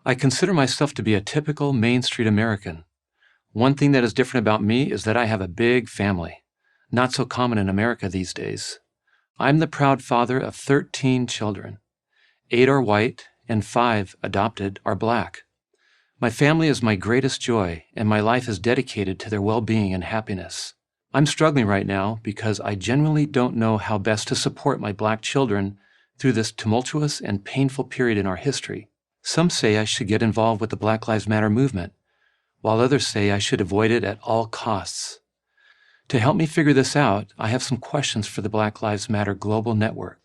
I consider myself to be a typical Main Street American. One thing that is different about me is that I have a big family, not so common in America these days. I'm the proud father of 13 children. 8 are white and 5, adopted, are black. My family is my greatest joy, and my life is dedicated to their well-being and happiness. I'm struggling right now because I genuinely don't know how best to support my black children through this tumultuous and painful period in our history. Some say I should get involved with the Black Lives Matter movement, while others say I should avoid it at all costs. To help me figure this out, I have some questions for the Black Lives Matter Global Network.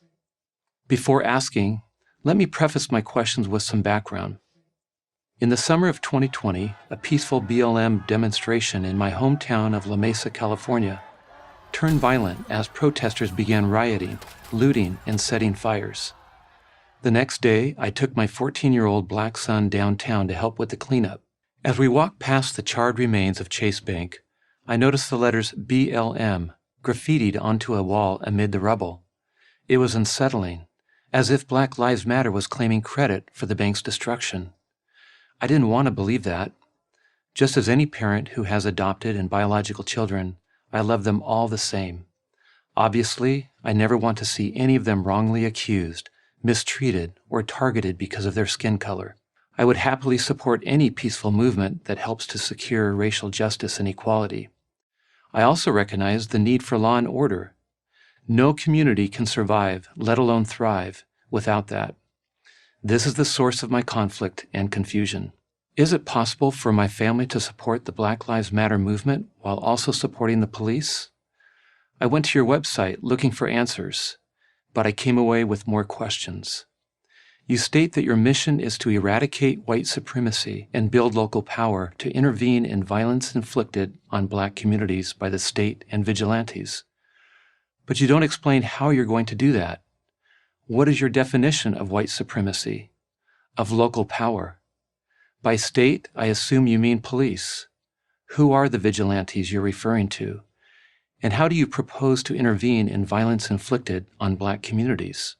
Before asking, let me preface my questions with some background. In the summer of 2020, a peaceful BLM demonstration in my hometown of La Mesa, California, turned violent as protesters began rioting, looting, and setting fires. The next day, I took my 14-year-old black son downtown to help with the cleanup. As we walked past the charred remains of Chase Bank, I noticed the letters BLM graffitied onto a wall amid the rubble. It was unsettling, as if Black Lives Matter was claiming credit for the bank's destruction. I didn't want to believe that. Just as any parent who has adopted and biological children, I love them all the same. Obviously, I never want to see any of them wrongly accused, mistreated, or targeted because of their skin color. I would happily support any peaceful movement that helps to secure racial justice and equality. I also recognize the need for law and order. No community can survive, let alone thrive, without that. This is the source of my conflict and confusion. Is it possible for my family to support the Black Lives Matter movement while also supporting the police? I went to your website looking for answers, but I came away with more questions. You state that your mission is to eradicate white supremacy and build local power to intervene in violence inflicted on black communities by the state and vigilantes. But you don't explain how you're going to do that. What is your definition of white supremacy, of local power? By state, I assume you mean police. Who are the vigilantes you're referring to? And how do you propose to intervene in violence inflicted on black communities?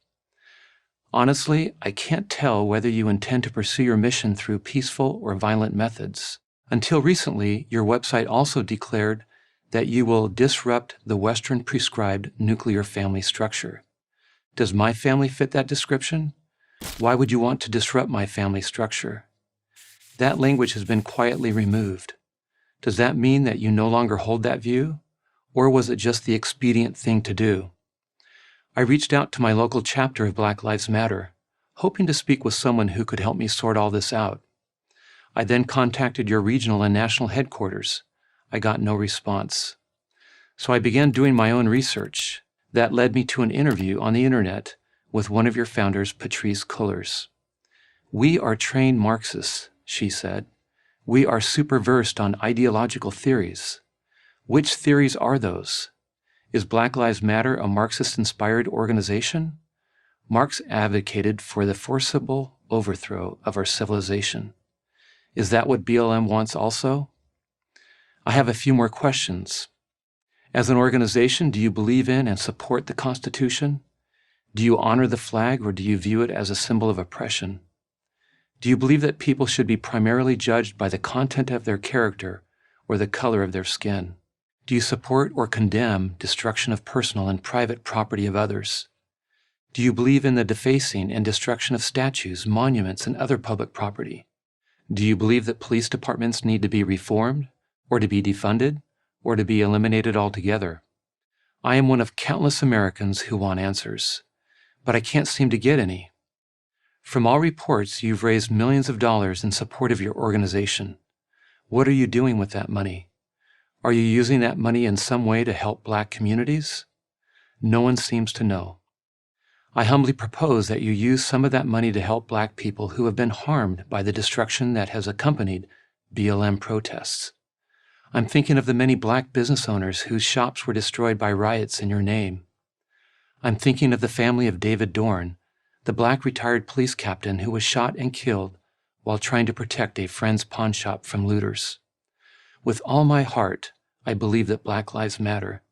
Honestly, I can't tell whether you intend to pursue your mission through peaceful or violent methods. Until recently, your website also declared that you will disrupt the Western prescribed nuclear family structure. Does my family fit that description? Why would you want to disrupt my family structure? That language has been quietly removed. Does that mean that you no longer hold that view? Or was it just the expedient thing to do? I reached out to my local chapter of Black Lives Matter, hoping to speak with someone who could help me sort all this out. I then contacted your regional and national headquarters. I got no response. So I began doing my own research. That led me to an interview on the internet with one of your founders, Patrisse Cullors. "We are trained Marxists," she said. "We are super versed on ideological theories. Which theories are those? Is Black Lives Matter a Marxist-inspired organization? Marx advocated for the forcible overthrow of our civilization. Is that what BLM wants also?" I have a few more questions. As an organization, do you believe in and support the Constitution? Do you honor the flag, or do you view it as a symbol of oppression? Do you believe that people should be primarily judged by the content of their character or the color of their skin? Do you support or condemn destruction of personal and private property of others? Do you believe in the defacing and destruction of statues, monuments, and other public property? Do you believe that police departments need to be reformed, or to be defunded, or to be eliminated altogether? I am one of countless Americans who want answers, but I can't seem to get any. From all reports, you've raised millions of dollars in support of your organization. What are you doing with that money? Are you using that money in some way to help black communities? No one seems to know. I humbly propose that you use some of that money to help black people who have been harmed by the destruction that has accompanied BLM protests. I'm thinking of the many black business owners whose shops were destroyed by riots in your name. I'm thinking of the family of David Dorn, the black retired police captain who was shot and killed while trying to protect a friend's pawn shop from looters. With all my heart, I believe that Black Lives Matter.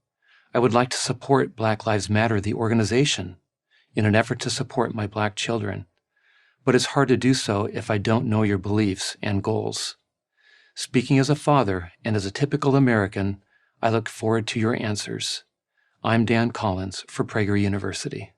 I would like to support Black Lives Matter, the organization, in an effort to support my black children. but it's hard to do so if I don't know your beliefs and goals. Speaking as a father and as a typical American, I look forward to your answers. I'm Dan Collins for Prager University.